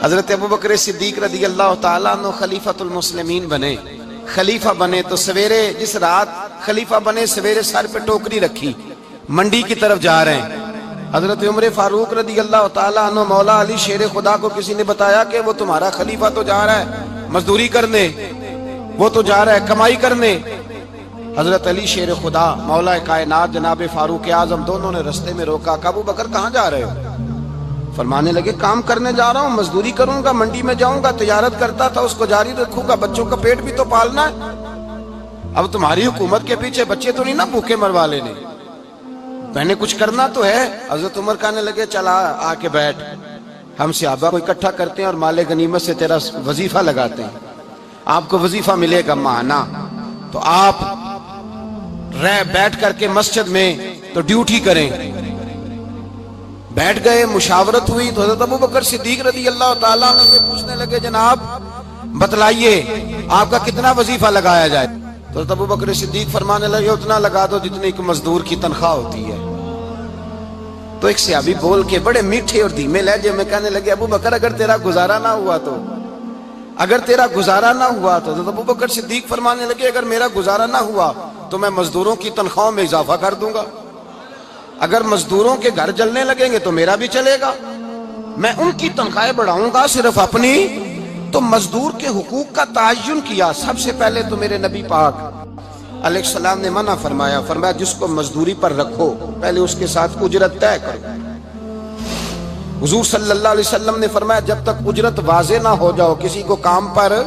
حضرت ابوبکر صدیق رضی اللہ تعالیٰ عنہ خلیفۃ المسلمین بنے، خلیفہ بنے تو سویرے جس رات خلیفہ بنے سویرے سر پہ ٹوکری رکھی، منڈی کی طرف جا رہے ہیں۔ حضرت عمر فاروق رضی اللہ تعالیٰ عنہ مولا علی شیر خدا کو کسی نے بتایا کہ وہ تمہارا خلیفہ تو جا رہا ہے مزدوری کرنے، وہ تو جا رہا ہے کمائی کرنے۔ حضرت علی شیر خدا مولا کائنات جناب فاروق اعظم دونوں نے رستے میں روکا کہ ابوبکر کہاں جا رہے ہو؟ فرمانے لگے کام کرنے جا رہا ہوں، مزدوری کروں گا، منڈی میں جاؤں گا، تجارت کرتا تھا اس کو جاری رکھوں گا، بچوں کا پیٹ بھی تو پالنا ہے۔ اب تمہاری حکومت کے پیچھے بچے تو نہیں نا بھوکے مروا لینے، میں نے کچھ کرنا تو ہے۔ حضرت عمر کہنے لگے چلا آ کے بیٹھ، ہم صحابہ کو اکٹھا کرتے ہیں اور مال غنیمت سے تیرا وظیفہ لگاتے ہیں، آپ کو وظیفہ ملے گا ماہانہ، تو آپ بیٹھ کر کے مسجد میں تو ڈیوٹی کریں۔ بیٹھ گئے، مشاورت ہوئی تو حضرت ابوبکر صدیق رضی اللہ تعالیٰ عنہ سے پوچھنے لگے جناب بتلائیے آپ کا کتنا وظیفہ لگایا جائے؟ تو حضرت ابوبکر صدیق فرمانے لگے اتنا لگا دو جتنی ایک مزدور کی تنخواہ ہوتی ہے۔ تو ایک صحابی بول کے بڑے میٹھے اور دھیمے لہجے میں کہنے لگے ابوبکر اگر تیرا گزارا نہ ہوا تو، اگر تیرا گزارا نہ ہوا تو حضرت ابوبکر صدیق فرمانے لگے اگر میرا گزارا نہ ہوا تو میں مزدوروں کی تنخواہوں میں اضافہ کر دوں گا، اگر مزدوروں کے گھر جلنے لگیں گے تو میرا بھی چلے گا، میں ان کی تنخواہیں بڑھاؤں گا صرف اپنی۔ تو مزدور کے حقوق کا تعین کیا۔ سب سے پہلے تو میرے نبی پاک علیہ السلام نے منع فرمایا، فرمایا جس کو مزدوری پر رکھو پہلے اس کے ساتھ اجرت طے کرو۔ حضور صلی اللہ علیہ وسلم نے فرمایا جب تک اجرت واضح نہ ہو جاؤ کسی کو کام پر،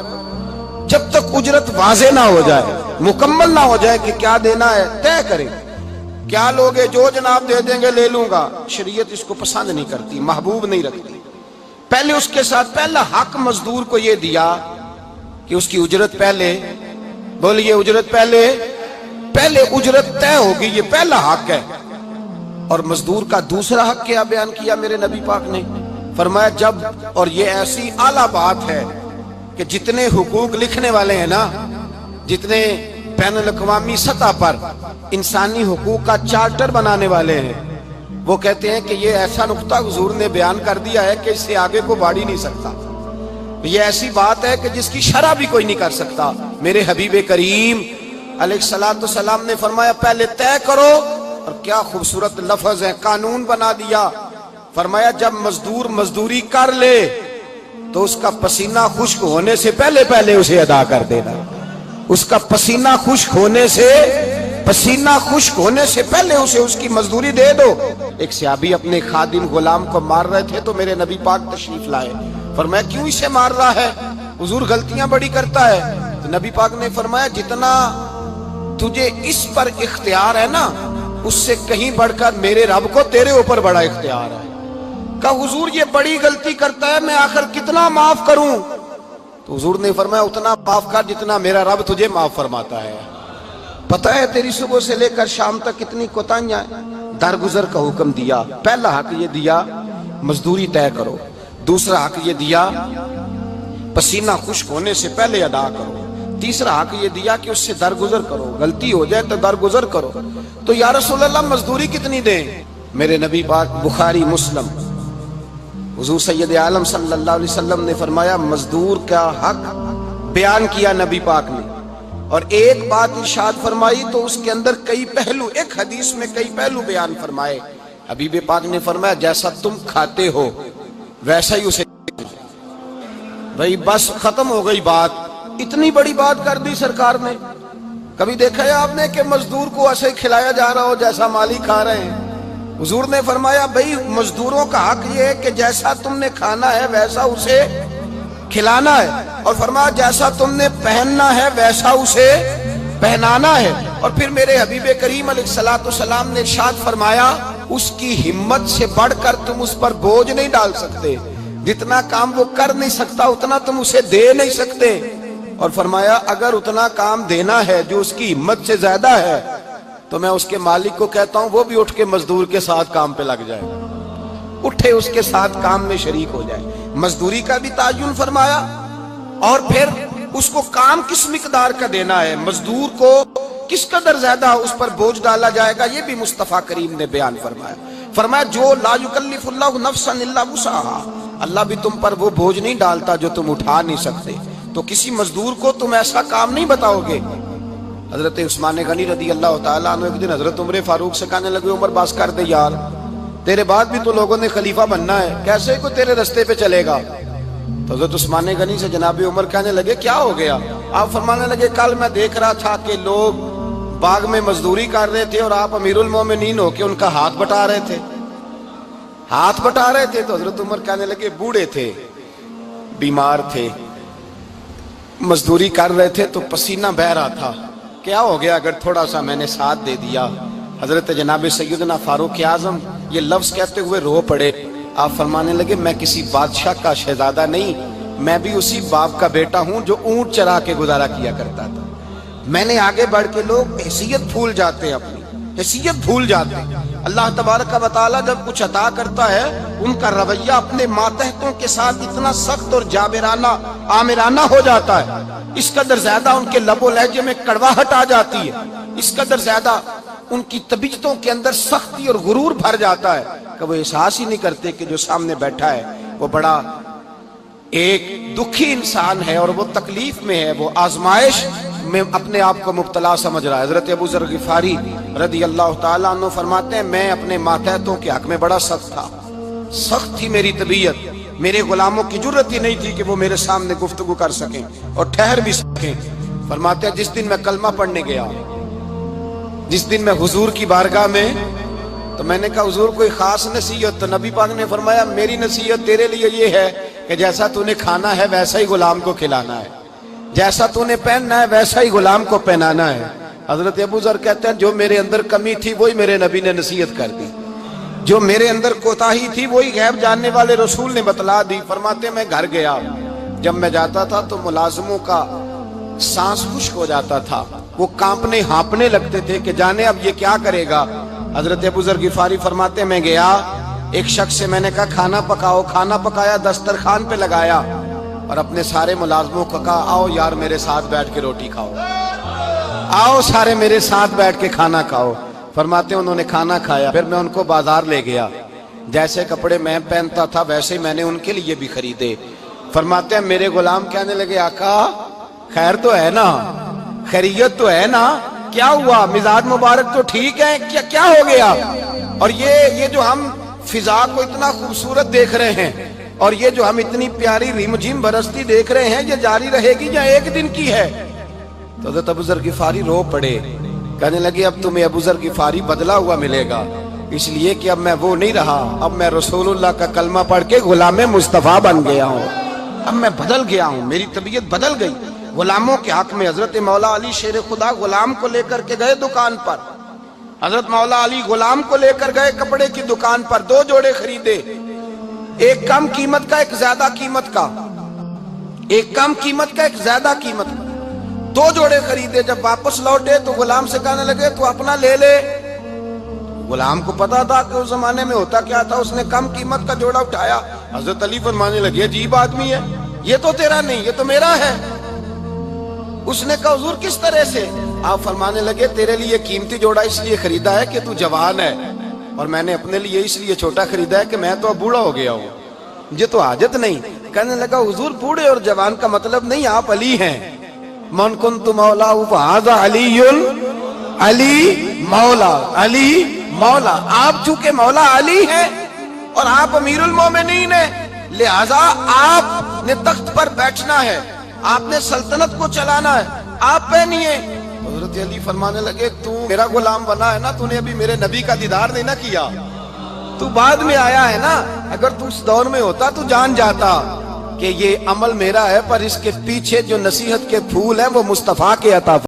جب تک اجرت واضح نہ ہو جائے مکمل نہ ہو جائے کہ کیا دینا ہے طے کرے۔ کیا لوگے جو جناب دے دیں گے لے لوں گا، شریعت اس کو پسند نہیں کرتی، محبوب نہیں رکھتی۔ پہلے اس کے ساتھ پہلا حق مزدور کو یہ دیا کہ اس کی اجرت پہلے، بولیے اجرت پہلے اجرت طے ہوگی، یہ پہلا حق ہے۔ اور مزدور کا دوسرا حق کیا بیان کیا میرے نبی پاک نے؟ فرمایا جب، اور یہ ایسی اعلیٰ بات ہے کہ جتنے حقوق لکھنے والے ہیں نا، جتنے بین الاقوامی سطح پر انسانی حقوق کا چارٹر بنانے والے ہیں، وہ کہتے ہیں کہ یہ ایسا نقطہ حضور نے بیان کر دیا ہے کہ اس سے آگے کو بڑھ ہی نہیں سکتا، یہ ایسی بات ہے کہ جس کی شرح بھی کوئی نہیں کر سکتا۔ میرے حبیب کریم علیہ السلام نے فرمایا پہلے طے کرو، اور کیا خوبصورت لفظ ہے، قانون بنا دیا۔ فرمایا جب مزدور مزدوری کر لے تو اس کا پسینہ خشک ہونے سے پہلے اسے ادا کر دینا، اس کا پسینہ خشک ہونے سے پہلے اسے اس کی مزدوری دے دو۔ ایک صحابی اپنے خادم غلام کو مار رہے تھے تو میرے نبی پاک تشریف لائے، فرمایا کیوں اسے مار رہا ہے؟ حضور غلطیاں بڑی کرتا ہے۔ تو نبی پاک نے فرمایا جتنا تجھے اس پر اختیار ہے نا اس سے کہیں بڑھ کر میرے رب کو تیرے اوپر بڑا اختیار ہے۔ کہا حضور یہ بڑی غلطی کرتا ہے میں آخر کتنا معاف کروں؟ تو حضور نے فرمایا اتنا معاف کر جتنا میرا رب تجھے معاف فرماتا ہے۔ پتہ ہے تیری صبح سے لے کر شام تک کتنی کوتاہیاں ہیں۔ درگزر کا حکم دیا، پہلا حق یہ دیا مزدوری طے کرو، دوسرا حق یہ دیا پسینہ خشک ہونے سے پہلے ادا کرو، تیسرا حق یہ دیا کہ اس سے درگزر کرو، غلطی ہو جائے تو درگزر کرو۔ تو یا رسول اللہ مزدوری کتنی دیں؟ میرے نبی پاک بخاری مسلم حضور سید عالم صلی اللہ علیہ وسلم نے فرمایا مزدور کا حق بیان کیا نبی پاک نے، اور ایک بات ارشاد فرمائی تو اس کے اندر کئی پہلو، ایک حدیث میں کئی پہلو بیان فرمائے۔ حبیب پاک نے فرمایا جیسا تم کھاتے ہو ویسا ہی اسے، بھئی بس ختم ہو گئی بات۔ اتنی بڑی بات کر دی سرکار نے۔ کبھی دیکھا ہے آپ نے کہ مزدور کو ایسے کھلایا جا رہا ہو جیسا مالی کھا رہے ہیں؟ حضور نے فرمایا بھئی مزدوروں کا حق یہ ہے کہ جیسا تم نے کھانا ہے ویسا اسے کھلانا ہے، اور فرمایا جیسا تم نے پہننا ہے ویسا اسے پہنانا ہے۔ اور پھر میرے حبیب کریم علیہ السلام نے ارشاد فرمایا اس کی ہمت سے بڑھ کر تم اس پر بوجھ نہیں ڈال سکتے، جتنا کام وہ کر نہیں سکتا اتنا تم اسے دے نہیں سکتے۔ اور فرمایا اگر اتنا کام دینا ہے جو اس کی ہمت سے زیادہ ہے تو میں اس کے مالک کو کہتا ہوں وہ بھی اٹھ کے مزدور کے ساتھ کام پہ لگ جائے، اٹھے اس کے ساتھ کام میں شریک ہو جائے۔ مزدوری کا بھی تعین فرمایا، اور پھر اس کو کام کس مقدار کا دینا ہے، مزدور کو کس قدر زیادہ اس پر بوجھ ڈالا جائے گا، یہ بھی مصطفیٰ کریم نے بیان فرمایا۔ فرمایا جو لا یکلف اللہ نفسا الا وسعہا، اللہ بھی تم پر وہ بوجھ نہیں ڈالتا جو تم اٹھا نہیں سکتے، تو کسی مزدور کو تم ایسا کام نہیں بتاؤ گے۔ حضرت عثمان غنی رضی اللہ تعالیٰ عنہ ایک دن حضرت عمر فاروق سے کہنے لگے عمر بس کر دے یار، تیرے بعد بھی تو لوگوں نے خلیفہ بننا ہے، کیسے کوئی تیرے رستے پہ چلے گا؟ تو حضرت عثمان غنی سے جناب عمر کہنے لگے کیا ہو گیا؟ آپ فرمانے لگے کل میں دیکھ رہا تھا کہ لوگ باغ میں مزدوری کر رہے تھے اور آپ امیر المومنین ہو کے ان کا ہاتھ بٹا رہے تھے، ہاتھ بٹا رہے تھے۔ تو حضرت عمر کہنے لگے بوڑھے تھے، بیمار تھے، مزدوری کر رہے تھے تو پسینہ بہہ رہا تھا، کیا ہو گیا اگر تھوڑا سا میں نے ساتھ دے دیا؟ حضرت جناب سیدنا فاروق اعظم یہ لفظ کہتے ہوئے رو پڑے۔ آپ فرمانے لگے میں کسی بادشاہ کا شہزادہ نہیں، میں بھی اسی باپ کا بیٹا ہوں جو اونٹ چرا کے گزارا کیا کرتا تھا۔ میں نے آگے بڑھ کے لوگ حیثیت بھول جاتے ہیں، اپنی حیثیت بھول جاتے ہیں۔ اللہ تبارک و تعالیٰ جب کچھ عطا کرتا ہے ان کا رویہ اپنے ماتحتوں کے ساتھ اتنا سخت اور جابرانہ آمرانہ ہو جاتا ہے، اس قدر زیادہ ان کے لب و لہجے میں کڑواہٹ آ جاتی ہے، اس قدر زیادہ ان کی طبیعتوں کے اندر سختی اور غرور بھر جاتا ہے کہ وہ احساس ہی نہیں کرتے کہ جو سامنے بیٹھا ہے وہ بڑا ایک دکھی انسان ہے اور وہ تکلیف میں ہے، وہ آزمائش میں اپنے آپ کو مبتلا سمجھ رہا ہے۔ حضرت ابو ذر غفاری رضی اللہ تعالیٰ عنہ فرماتے ہیں میں اپنے ماتحتوں کے حق میں بڑا سخت تھا، سخت تھی میری طبیعت، میرے غلاموں کی جرت ہی نہیں تھی کہ وہ میرے سامنے گفتگو کر سکیں اور ٹھہر بھی سکیں۔ فرماتے ہیں جس دن میں کلمہ پڑھنے گیا، جس دن میں حضور کی بارگاہ میں، تو میں نے کہا حضور کوئی خاص نصیحت؟ تو نبی پاک نے فرمایا میری نصیحت تیرے لیے یہ ہے کہ جیسا تو نے کھانا ہے ویسا ہی غلام کو کھلانا ہے، جیسا تو نے پہننا ہے ویسا ہی غلام کو پہنانا ہے۔ حضرت ابو ذر کہتے ہیں جو میرے اندر کمی تھی وہی میرے نبی نے نصیحت کر دی، جو میرے اندر کوتاہی تھی وہی غیب جاننے والے رسول نے بتلا دی۔ فرماتے ہیں میں گھر گیا، جب میں جاتا تھا تو ملازموں کا سانس خشک ہو جاتا تھا، وہ کانپنے ہانپنے لگتے تھے کہ جانے اب یہ کیا کرے گا۔ حضرت ابو ذر غفاری فرماتے ہیں میں گیا، ایک شخص سے میں نے کہا کھانا پکاؤ، کھانا پکایا، دسترخوان پہ لگایا اور اپنے سارے ملازموں کو کہا آؤ یار میرے ساتھ بیٹھ کے روٹی کھاؤ، آؤ سارے میرے ساتھ بیٹھ کے کھانا کھاؤ۔ فرماتے ہیں انہوں نے کھانا کھایا، پھر میں ان کو بازار لے گیا، جیسے کپڑے میں پہنتا تھا ویسے میں نے ان کے لیے بھی خریدے۔ فرماتے ہیں میرے غلام کہنے لگے آقا خیر تو ہے نا، خیریت تو ہے نا، کیا ہوا؟ مزاج مبارک تو ٹھیک ہے، کیا ہو گیا؟ اور یہ جو ہم فضا کو اتنا خوبصورت دیکھ رہے ہیں اور یہ جو ہم اتنی پیاری ریم جھیم برستی دیکھ رہے ہیں یہ جاری رہے گی یا ایک دن کی ہے؟ تو حضرت ابو ذر غفاری رو پڑے، کہنے لگے اب تمہیں ابو ذر غفاری بدلا ہوا ملے گا، اس لیے کہ اب میں وہ نہیں رہا، اب میں رسول اللہ کا کلمہ پڑھ کے غلام مصطفیٰ بن گیا ہوں، اب میں بدل گیا ہوں، میری طبیعت بدل گئی۔ غلاموں کے حق میں حضرت مولا علی شیر خدا غلام کو لے کر کے گئے دکان پر، حضرت مولا علی غلام کو لے کر گئے کپڑے کی دکان پر، 2 جوڑے خریدے، ایک کم قیمت کا ایک زیادہ قیمت کا، ایک کم قیمت کا ایک زیادہ قیمت کا، 2 جوڑے خریدے۔ جب واپس لوٹے تو غلام سے کہنے لگے تو اپنا لے لے۔ غلام کو پتا تھا کہ اس زمانے میں ہوتا کیا تھا، اس نے کم قیمت کا جوڑا اٹھایا۔ حضرت علی فرمانے لگے عجیب آدمی ہے، یہ تو تیرا نہیں یہ تو میرا ہے۔ اس نے کہا حضور کس طرح سے؟ آپ فرمانے لگے تیرے لیے قیمتی جوڑا اس لیے خریدا ہے کہ تو جوان ہے، اور میں نے اپنے لیے اس لیے چھوٹا خریدا ہے کہ میں تو اب بوڑھا ہو گیا ہوں، مجھے تو حاجت نہیں۔ کہنے لگا حضور بوڑھے اور جوان کا مطلب نہیں، آپ علی ہیں، من کنت مولا فہذا علی، علی مولا، علی مولا، آپ چونکہ مولا علی ہیں اور آپ امیر المومنین ہیں، لہذا آپ نے تخت پر بیٹھنا ہے، آپ نے سلطنت کو چلانا ہے، آپ پہنیے۔ حضرت علی فرمانے لگے تو میرا غلام بنا ہے نا، تو نے ابھی میرے نبی کا دیدار نہیں نہ کیا، تو بعد میں آیا ہے نا، اگر تو اس دور میں ہوتا تو جان جاتا کہ یہ عمل میرا ہے، پر اس کے پیچھے جو نصیحت کے پھول ہیں وہ مصطفیٰ کے عطا